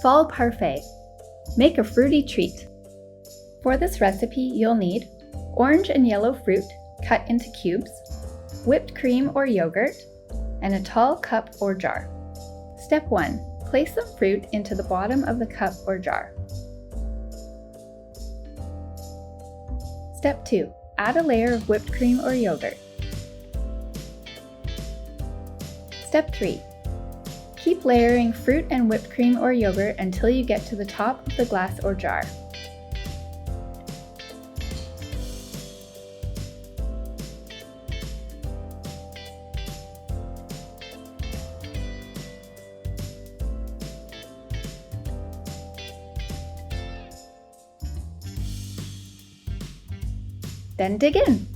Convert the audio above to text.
Fall Parfait. Make a fruity treat. For this recipe, you'll need orange and yellow fruit cut into cubes, whipped cream or yogurt, and a tall cup or jar. Step 1. Place some fruit into the bottom of the cup or jar. Step 2. Add a layer of whipped cream or yogurt. Step 3. Keep layering fruit and whipped cream or yogurt until you get to the top of the glass or jar. Then dig in!